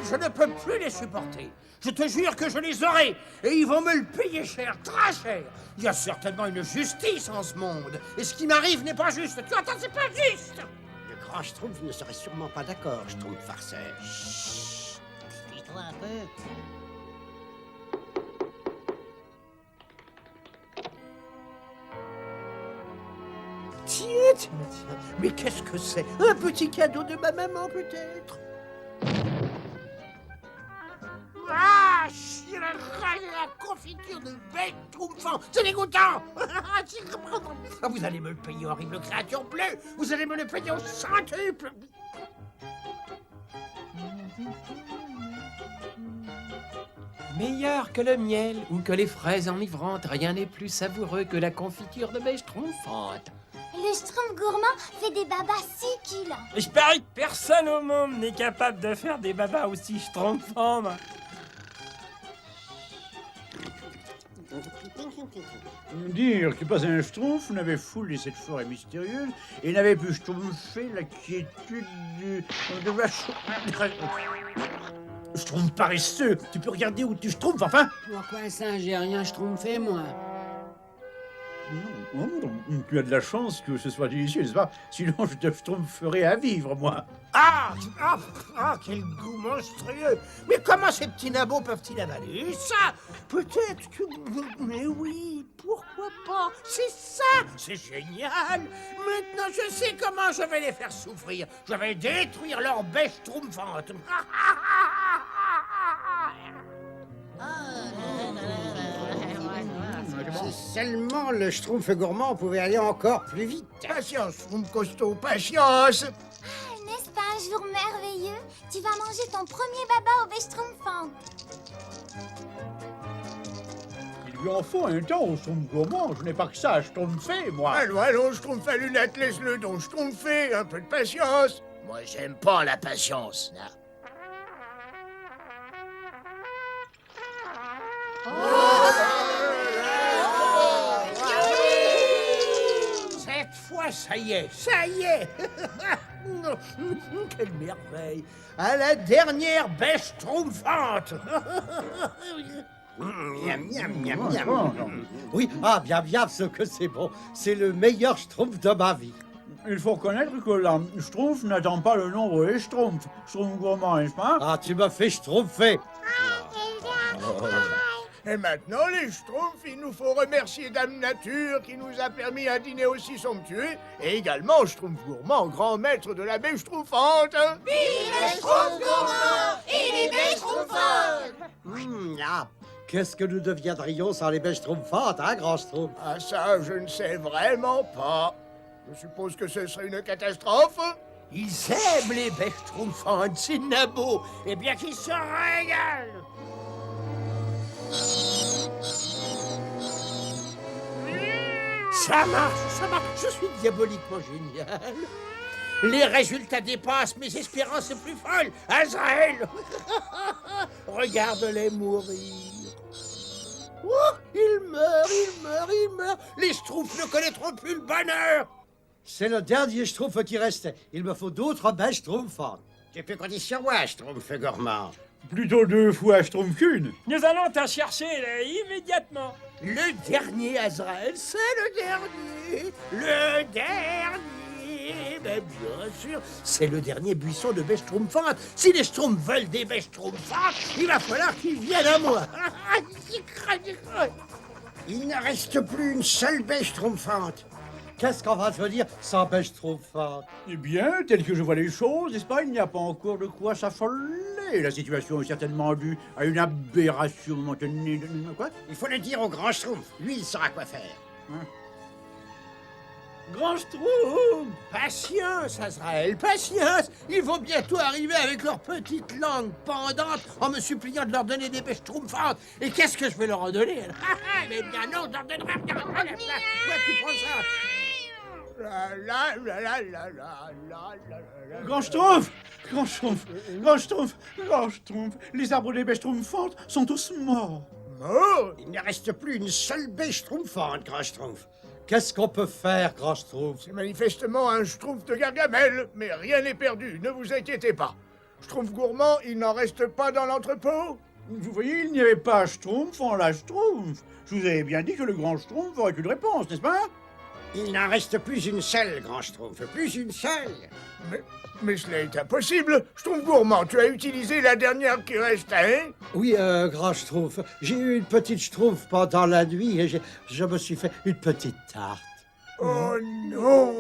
je ne peux plus les supporter. Je te jure que je les aurai, et ils vont me le payer cher, très cher. Il y a certainement une justice en ce monde, et ce qui m'arrive n'est pas juste. Tu entends, c'est pas juste. Le grand Schtroumpf ne serait sûrement pas d'accord, Schtroumpf farceur. Chut! Tais-toi un peu. Tiens. Mais qu'est-ce que c'est? Un petit cadeau de ma maman, peut-être? Ah, chier la confiture de bête trouffant, c'est dégoûtant. Ah, vous allez me le payer, horrible créature bleue. Vous allez me le payer au centuple. Meilleur que le miel ou que les fraises enivrantes, rien n'est plus savoureux que la confiture de bêche schtroumpfante. Le Schtroumpf gourmand fait des babas succulents. Je parie que personne au monde n'est capable de faire des babas aussi schtroumpfants. Dire que pas un schtroumpf n'avait foulé cette forêt mystérieuse et n'avait pu schtroumpfer la quiétude de la Schtroumpf paresseux, tu peux regarder où tu schtroumpfes, enfin? Pourquoi ça, j'ai rien schtroumpfé, moi? Non, tu as de la chance que ce soit délicieux, n'est-ce pas? Sinon, je te schtroumpferais à vivre, moi. Ah, quel goût monstrueux. Mais comment ces petits nabots peuvent-ils avaler ça? Peut-être que... Mais oui, pourquoi pas? C'est ça, c'est génial. Maintenant, je sais comment je vais les faire souffrir. Je vais détruire leur bêche schtroumpfante. Si seulement le Schtroumpf gourmand pouvait aller encore plus vite. Patience, Schtroumpf costaud, patience. Ah, n'est-ce pas un jour merveilleux? Tu vas manger ton premier baba au bêche schtroumpfante. Il lui en faut un temps au schtroumpf gourmand. Je n'ai pas que ça à schtroumpfer, moi. Allons, Schtroumpf à lunettes, laisse-le donc schtroumpfer. Un peu de patience. Moi, j'aime pas la patience. Cette fois, ça y est. Quelle merveille. À la dernière bêche schtroumpfante. Miam, miam, miam, miam. Oui, bien, ce que c'est bon. C'est le meilleur Schtroumpf de ma vie. Il faut reconnaître que la schtroumpf n'attend pas le nombre des schtroumpfs. Schtroumpf gourmand, n'est-ce pas? Ah, tu me fais schtroumpfer. Et maintenant, les Schtroumpfs, il nous faut remercier Dame Nature qui nous a permis un dîner aussi somptueux, et également Schtroumpf gourmand, grand maître de la baie schtroumpfante. Vive le Schtroumpf gourmand et les bêches schtroumpfantes. Qu'est-ce que nous deviendrions sans les bêches schtroumpfantes, hein, grand Schtroumpf? Ah ça, je ne sais vraiment pas. Je suppose que ce serait une catastrophe. Ils aiment les bêches schtroumpfantes, ces nabots, et bien qu'ils se régalent. Ça marche, je suis diaboliquement génial. Les résultats dépassent mes espérances les plus folles. Azraël, regarde-les mourir. Oh, ils meurent. Les Schtroumpfs ne connaîtront plus le bonheur. C'est le dernier Schtroumpf qui restait. Il me faut d'autres bêches schtroumpfantes. Tu peux compter sur moi, Schtroumpf gourmand. Plutôt 2 fois schtroumpf qu'une. Nous allons t'en chercher là, immédiatement. Le dernier, Azraël, c'est le dernier. Le dernier. Mais bien sûr, c'est le dernier buisson de bêches schtroumpfantes. Si les Schtroumpfs veulent des bêches schtroumpfantes, il va falloir qu'ils viennent à moi. Il ne reste plus une seule bêche schtroumpfante. Qu'est-ce qu'on va devenir sans bêche schtroumpfante? Eh bien, tel que je vois les choses, n'est-ce pas, il n'y a pas encore de quoi s'affoler. La situation est certainement due à une aberration momentanée. Quoi? Il faut le dire au grand Schtroumpf. Lui, il saura quoi faire. Grand Schtroumpf, patience, Azraël, patience. Ils vont bientôt arriver avec leurs petites langues pendantes en me suppliant de leur donner des bêches schtroumpfantes. Et qu'est-ce que je vais leur en donner? Mais bien non, je leur donnerai rien. Ouais, tu prends ça. Grand Schtroumpf! Les arbres des bêches schtroumpfantes sont tous morts. Mort? Il ne reste plus une seule bêche schtroumpfante, grand Schtroumpf. Qu'est-ce qu'on peut faire, grand Schtroumpf? C'est manifestement un Schtroumpf de Gargamel, mais rien n'est perdu, ne vous inquiétez pas. Schtroumpf gourmand, il n'en reste pas dans l'entrepôt? Vous voyez, il n'y avait pas Schtroumpf en la Schtroumpf. Je vous avais bien dit que le grand Schtroumpf aurait une réponse, n'est-ce pas? Il n'en reste plus une seule, grand Schtroumpf, plus une seule. Mais cela est impossible. Schtroumpf gourmand, tu as utilisé la dernière qui reste, hein? Oui, grand Schtroumpf, j'ai eu une petite Schtroumpf pendant la nuit et je me suis fait une petite tarte. Oh non!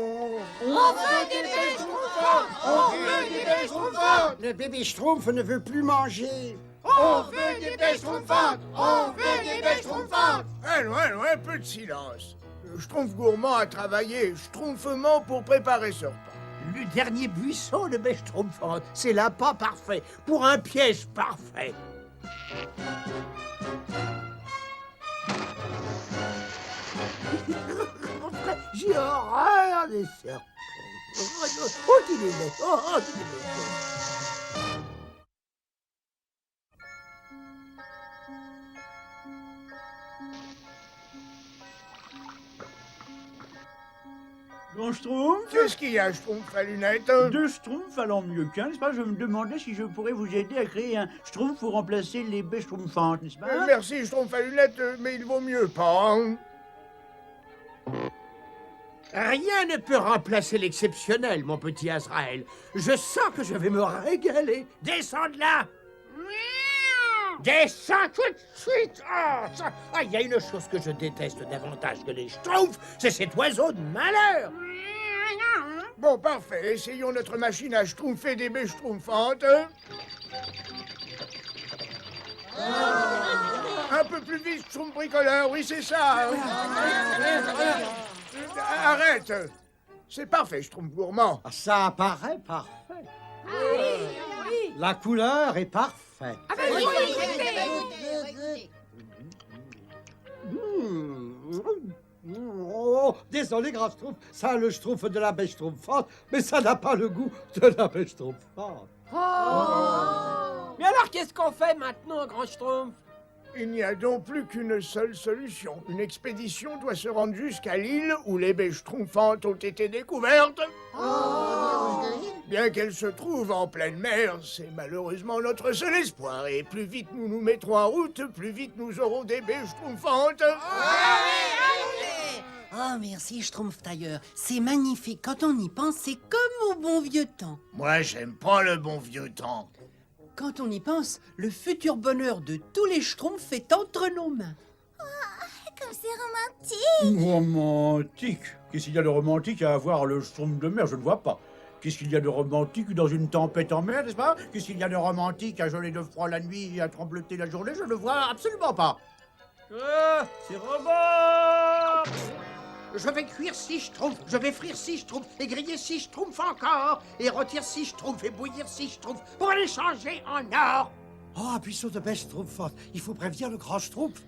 On veut des bébés Schtroumpfantes! On veut des bébés Schtroumpfantes! Le bébé Schtroumpf ne veut plus manger. On veut des bébés Schtroumpfantes! On veut des bébés Schtroumpfantes! Un peu de silence. Schtroumpf gourmand a travaillé schtroumpfement pour préparer ce repas. Le dernier buisson de bêche Schtroumpfante, c'est l'appât parfait, pour un piège parfait. J'ai horreur des serpents. Oh, qu'il est laid. Oh, qu'il est laid. Grand Schtroumpf? Qu'est-ce qu'il y a, Schtroumpf à lunettes? Deux Schtroumpfs allant mieux qu'un, n'est-ce pas? Je me demandais si je pourrais vous aider à créer un Schtroumpf pour remplacer les baies Schtroumpfantes, n'est-ce pas? Merci, Schtroumpf à lunettes, mais il vaut mieux pas. Hein? Rien ne peut remplacer l'exceptionnel, mon petit Azraël. Je sens que je vais me régaler. Descends de là! Descends tout de suite! Il y a une chose que je déteste davantage que les Schtroumpfs, c'est cet oiseau de malheur! Bon, parfait. Essayons notre machine à schtroumpfer des baies schtroumpfantes. Un peu plus vite, Schtroumpf bricoleur. Oui, c'est ça. Arrête. C'est parfait, Schtroumpf gourmand. Ah, ça paraît parfait. La couleur est parfaite. Oh, désolé, grand Schtroumpf, ça a le Schtroumpf de la bêche Schtroumpfante, mais ça n'a pas le goût de la bêche Schtroumpfante. Mais alors, qu'est-ce qu'on fait maintenant, grand Schtroumpf? Il n'y a donc plus qu'une seule solution. Une expédition doit se rendre jusqu'à l'île où les baies schtroumpfantes ont été découvertes. Bien qu'elle se trouve en pleine mer, c'est malheureusement notre seul espoir. Et plus vite nous nous mettrons en route, plus vite nous aurons des baies schtroumpfantes. Oh, merci, Schtroumpf tailleur. C'est magnifique. Quand on y pense, c'est comme au bon vieux temps. Moi, j'aime pas le bon vieux temps. Quand on y pense, le futur bonheur de tous les Schtroumpfs est entre nos mains. Comme c'est romantique! Romantique? Qu'est-ce qu'il y a de romantique à avoir le Schtroumpf de mer? Je ne vois pas. Qu'est-ce qu'il y a de romantique dans une tempête en mer, n'est-ce pas? Qu'est-ce qu'il y a de romantique à geler de froid la nuit et à trembloter la journée? Je ne vois absolument pas. C'est Robert! Je vais cuire 6 Schtroumpfs, je vais frire 6 Schtroumpfs, et griller 6 Schtroumpfs encore, et rôtir 6 Schtroumpfs, et bouillir 6 Schtroumpfs, pour les changer en or. Oh, un buisson de bêche Schtroumpfante, il faut prévenir le grand Schtroumpf.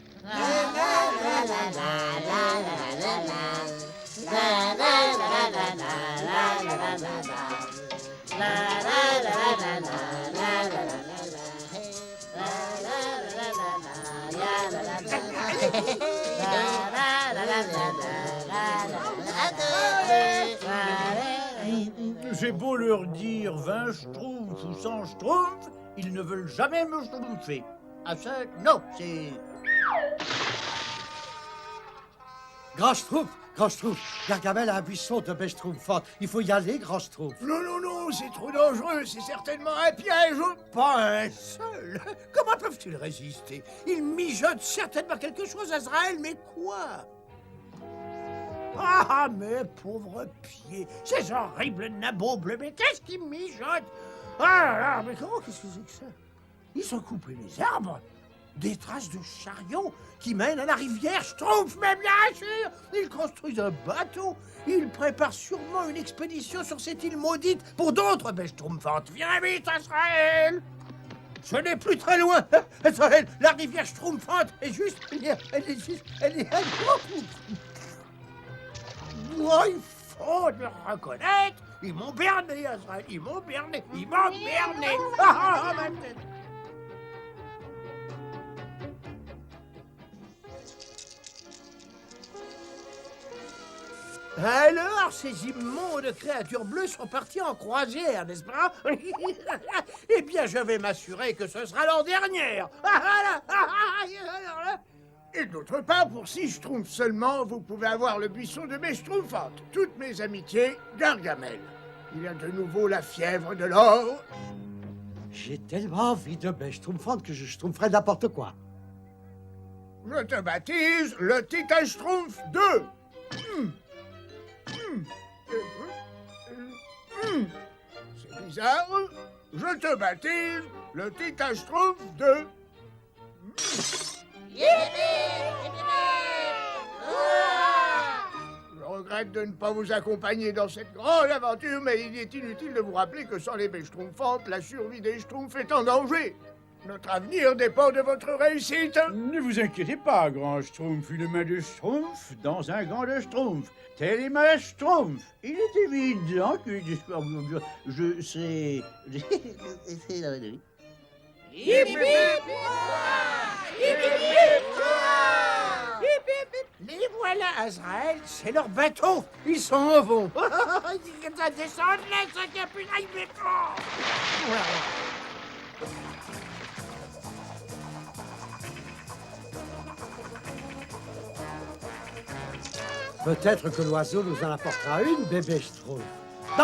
J'ai beau leur dire 20 Schtroumpfs ou 100 Schtroumpfs, ils ne veulent jamais me schtroumpfer. Ah ça, non, c'est... Grand Schtroumpf, Gargamel a un buisson de bêche Schtroumpfante. Il faut y aller, grand Schtroumpf. Non, c'est trop dangereux, c'est certainement un piège. Pas un seul. Comment peuvent-ils résister? Ils mijotent certainement quelque chose, Azraël, mais quoi? Ah, mes pauvres pieds, ces horribles nabots bleus, mais qu'est-ce qu'ils mijotent? Ah, mais qu'est-ce que c'est que ça? Ils ont coupé les arbres. Des traces de chariots qui mènent à la rivière Schtroumpf, mais bien sûr! Ils construisent un bateau. Ils préparent sûrement une expédition sur cette île maudite pour d'autres bêches Schtroumpfantes. Viens vite, Azraël! Ce n'est plus très loin. Azraël, la rivière Schtroumpfante est juste... Elle est... Oh, il faut le reconnaître. Ils m'ont berné, Azraël. Ils m'ont berné. Ma tête. Alors, ces immondes créatures bleues sont parties en croisière, n'est-ce pas? Eh bien, je vais m'assurer que ce sera l'an dernière. Et d'autre part, pour 6 schtroumpfs seulement, vous pouvez avoir le buisson de mes schtroumpfantes. Toutes mes amitiés, Gargamel. Il a de nouveau la fièvre de l'or. J'ai tellement envie de mes schtroumpfantes que je schtroumpferai n'importe quoi. Je te baptise le Titan Schtroumpf 2. C'est bizarre. Je te baptise le Titan Schtroumpf 2. Je regrette de ne pas vous accompagner dans cette grande aventure, mais il est inutile de vous rappeler que sans les baies schtroumpfantes, la survie des schtroumpfs est en danger. Notre avenir dépend de votre réussite. Ne vous inquiétez pas, grand schtroumpf. Une main de schtroumpf dans un gant de schtroumpf. Telle est ma schtroumpf. Il est évident que je sais... Les voilà, Azrael, c'est leur bateau. Ils sont au vent. Ça descend, laisse un capitaine béton. Peut-être que l'oiseau nous en apportera une, bébé schtroumpf. Oh,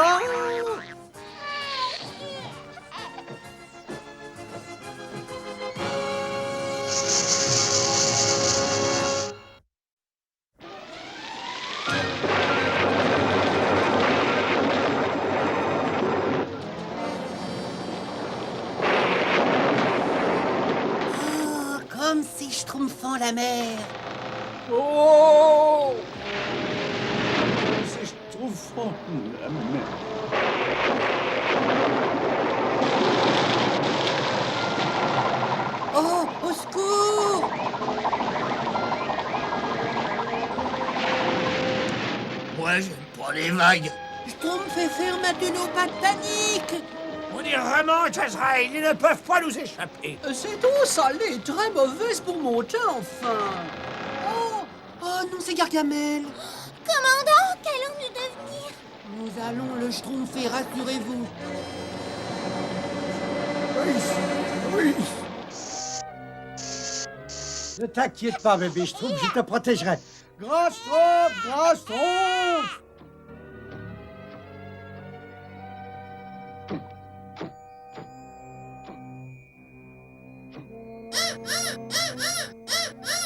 comme c'est schtroumpfant la mer. Oh! C'est schtroumpfant, la mer. Oh, au secours! Moi, j'aime pas les vagues. Schtroumpf fait faire maintenant, pas de panique! On y remonte, Azrael. Ils ne peuvent pas nous échapper. Cette eau salée est très mauvaise pour monter, enfin! Oh non, c'est Gargamel! Commandant, qu'allons-nous devenir? Nous allons le schtroumpfer, rassurez-vous! Oui. Ne t'inquiète pas, bébé schtroumpf, je te protégerai. Grand schtroumpf, grand schtroumpf!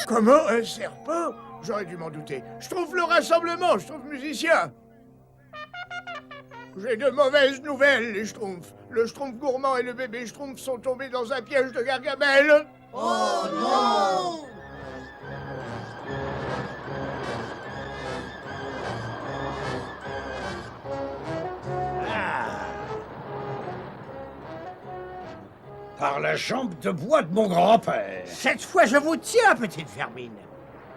Comment un serpent? J'aurais dû m'en douter. Je trouve le rassemblement, je trouve musicien. J'ai de mauvaises nouvelles, les schtroumpfs. Le schtroumpf gourmand et le bébé schtroumpf sont tombés dans un piège de Gargamel. Oh non! Par la jambe de bois de mon grand-père. Cette fois, je vous tiens, petite vermine.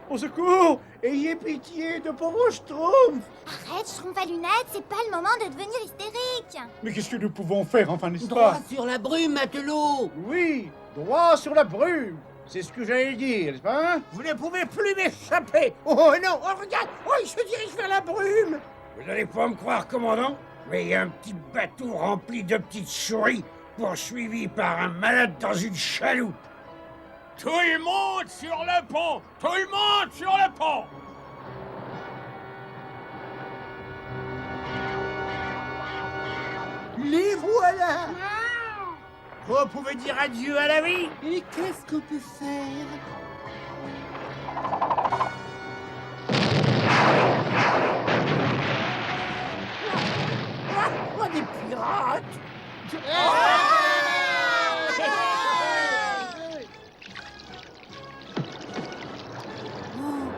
Au secours! Ayez pitié de pauvres schtroumpfs! Arrête, Schtroumpf à lunettes, c'est pas le moment de devenir hystérique. Mais qu'est-ce que nous pouvons faire, enfin, n'est-ce Droit pas? sur la brume, matelot! Oui, droit sur la brume. C'est ce que j'allais dire, n'est-ce pas? Vous ne pouvez plus m'échapper. Oh non, oh regarde, oh il se dirige vers la brume. Vous n'allez pas me croire, commandant, mais il y a un petit bateau rempli de petites souris poursuivi par un malade dans une chaloupe. Tout le monde sur le pont! Tout le monde sur le pont! Les voilà. Vous pouvez dire adieu à la vie. Et qu'est-ce qu'on peut faire? Oh, des pirates. Oh,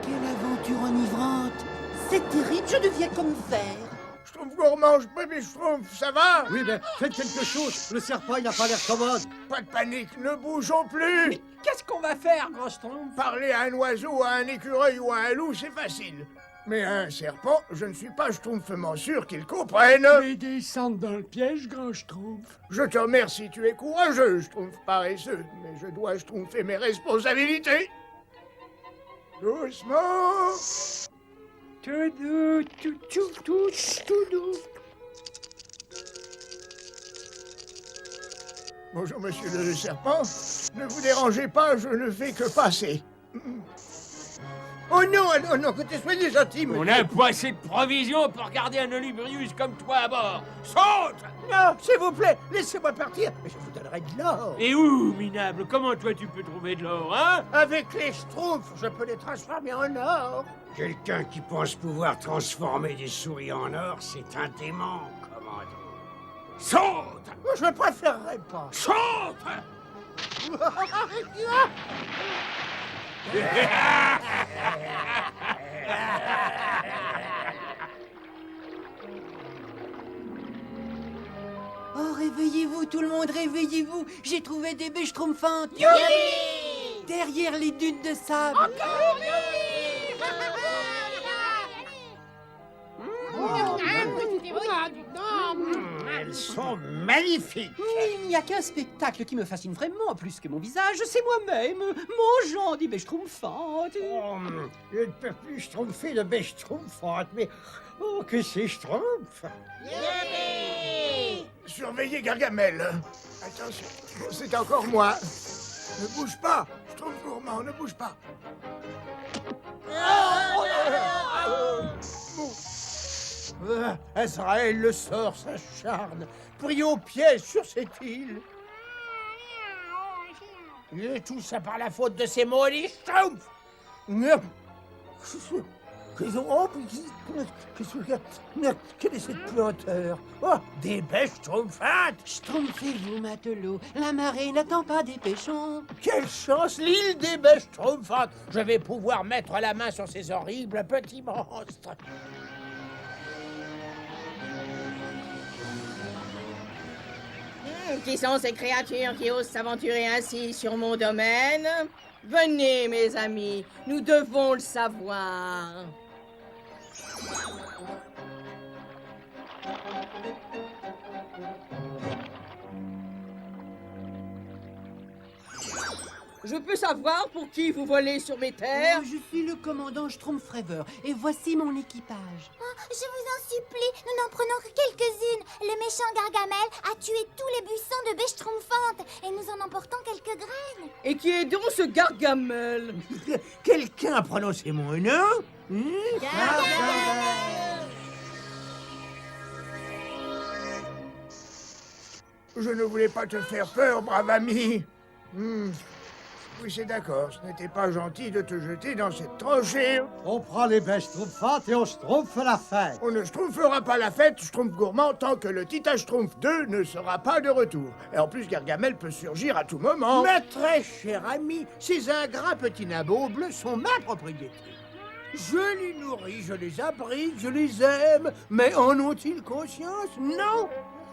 quelle aventure enivrante! C'est terrible, je deviens comme verre! Schtroumpf gourmand, bébé schtroumpf, ça va? Oui, mais faites quelque chose. Le serpent, il n'a pas l'air commode. Pas de panique, ne bougeons plus. Qu'est-ce qu'on va faire, grand schtroumpf? Parler à un oiseau, à un écureuil ou à un loup, c'est facile. Mais à un serpent, je ne suis pas schtroumpfement sûr qu'il comprenne. Et descendre dans le piège, grand schtroumpf. Je te remercie, tu es courageux, schtroumpf paresseux, mais je dois schtroumpfer mes responsabilités. Doucement. Tout doux, tout doux. Bonjour, monsieur le serpent. Ne vous dérangez pas, je ne fais que passer. Oh non, non, non, écoutez, soyez gentil, monsieur. On n'a pas assez de provisions pour garder un Olubrius comme toi à bord. Saute! Non, s'il vous plaît, laissez-moi partir. Mais je vous donnerai de l'or. Et où, minable? Comment toi tu peux trouver de l'or, hein? Avec les schtroumpfs, je peux les transformer en or. Quelqu'un qui pense pouvoir transformer des souris en or, c'est un dément, commando. Saute! Je préférerais pas. Saute! Oh, réveillez-vous, tout le monde, réveillez-vous. J'ai trouvé des bêches schtroumpfantes. Derrière les dunes de sable. Elles sont magnifiques! Il n'y a qu'un spectacle qui me fascine vraiment plus que mon visage, c'est moi-même, mangeant des bêches schtroumpfantes. Oh, je ne peux plus schtroumpfer de bêche schtroumpfante, mais... Oh, que c'est schtroumpf! Surveillez Gargamel. Attention, c'est encore moi. Ne bouge pas. Schtroumpf gourmand, ne bouge pas. Azraël le sort s'acharne. Pris au piège sur cette île. Et tout ça par la faute de ces maudits schtroumpfs. Quelle est cette puanteur? Oh, des bêches schtroumpfantes. Schtroumpfez-vous, matelot, la marée n'attend pas des pêchons. Quelle chance, l'île des bêches schtroumpfantes. Je vais pouvoir mettre la main sur ces horribles petits monstres. Qui sont ces créatures qui osent s'aventurer ainsi sur mon domaine? Venez, mes amis, nous devons le savoir. Je peux savoir pour qui vous volez sur mes terres? Je suis le commandant Schtroumpfrever et voici mon équipage. Oh, je vous en supplie, nous n'en prenons que quelques-unes. Le méchant Gargamel a tué tous les buissons de bêches schtroumpfantes et nous en emportons quelques graines. Et qui est donc ce Gargamel? Quelqu'un a prononcé mon nom? Je ne voulais pas te faire peur, brave ami. Oui, c'est d'accord, ce n'était pas gentil de te jeter dans cette tranchée. On prend les bêches schtroumpfantes et on schtroumpfe la fête. On ne schtroumpfera pas la fête, Schtroumpf gourmand, tant que le Tita Schtroumpf 2 ne sera pas de retour. Et en plus, Gargamel peut surgir à tout moment. Ma très chère amie, ces ingrats petits nabots bleus sont ma propriété. Je les nourris, je les abrite, je les aime, mais en ont-ils conscience? Non.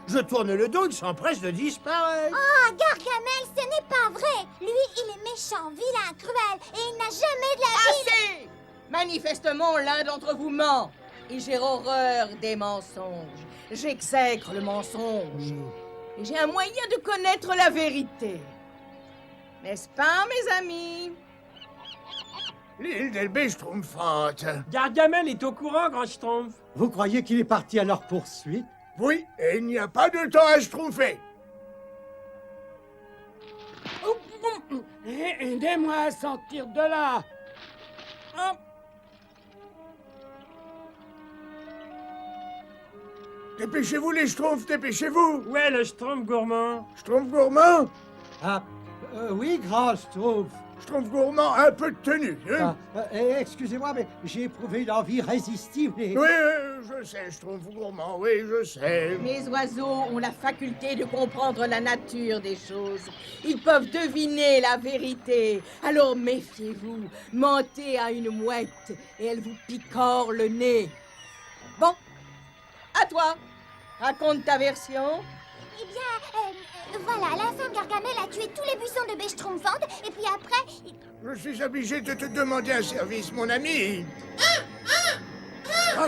Je tourne le dos, ils s'empressent de disparaître. Oh, Gargamel, ce n'est pas vrai. Lui, il est méchant, vilain, cruel et il n'a jamais de la vie. Assez! Manifestement, l'un d'entre vous ment. Et j'ai horreur des mensonges. J'exècre le mensonge. Et j'ai un moyen de connaître la vérité. N'est-ce pas, mes amis? L'île des bêches schtroumpfantes. Gargamel est au courant, grand Schtroumpf. Vous croyez qu'il est parti à leur poursuite? Oui, et il n'y a pas de temps à schtroumpfer. Aidez-moi à sortir de là. Dépêchez-vous les schtroumpfs, dépêchez-vous. Où est le Schtroumpf gourmand? Schtroumpf gourmand? Ah, oui, grand schtroumpf. Schtroumpf gourmand, un peu de tenue, hein? Excusez-moi, mais j'ai éprouvé une envie irrésistible et... Oui, je sais, Schtroumpf gourmand, oui, je sais. Les oiseaux ont la faculté de comprendre la nature des choses. Ils peuvent deviner la vérité. Alors méfiez-vous. Mentez à une mouette et elle vous picore le nez. Bon, à toi. Raconte ta version. Eh bien, voilà, la femme Gargamel a tué tous les buissons de bêches schtroumpfantes et puis après... Je suis obligé de te demander un service, mon ami.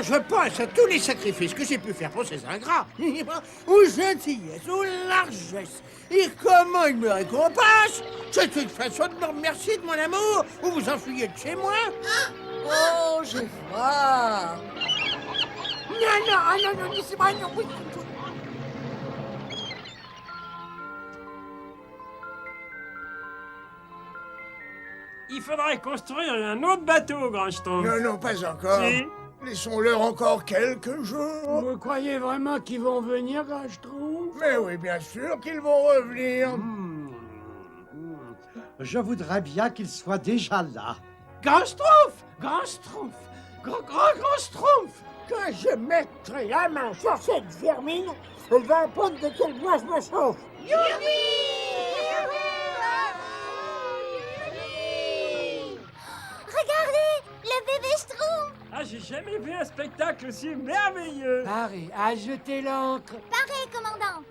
Je pense à tous les sacrifices que j'ai pu faire pour ces ingrats. Ou gentillesse, ou largesse. Et comment ils me récompensent? C'est une façon de me remercier de mon amour. Ou vous enfuyez de chez moi. Oh, j'ai froid. Non, laissez-moi, non, oui. Il faudrait construire un autre bateau, Grand Schtroumpf. Non, pas encore. Si. Laissons-leur encore quelques jours. Vous croyez vraiment qu'ils vont venir, Grand Schtroumpf? Mais oui, bien sûr qu'ils vont revenir. Je voudrais bien qu'il soit déjà là. Grand Schtroumpf! Grand Schtroumpf! Grand Schtroumpf! Que je mettrai la main sur cette vermine, elle va apprendre de quel bois je me chauffe. Regardez, le bébé Schtroumpf. Ah, j'ai jamais vu un spectacle aussi merveilleux. Paré, à jeter l'ancre. Pareil, commandant.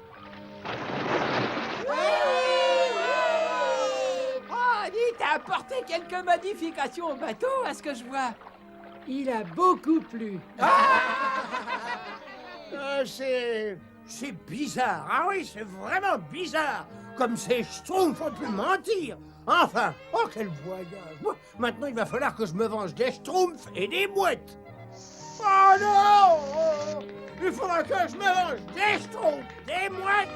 Oh, dis, t'as apporté quelques modifications au bateau, à ce que je vois. Il a beaucoup plu. C'est bizarre. Ah oui, c'est vraiment bizarre. Comme ces Schtroumpfs ont pu mentir. Enfin, oh quel voyage. Maintenant, il va falloir que je me venge des Schtroumpfs et des mouettes. Oh non! Il faudra que je me venge des Schtroumpfs, des mouettes.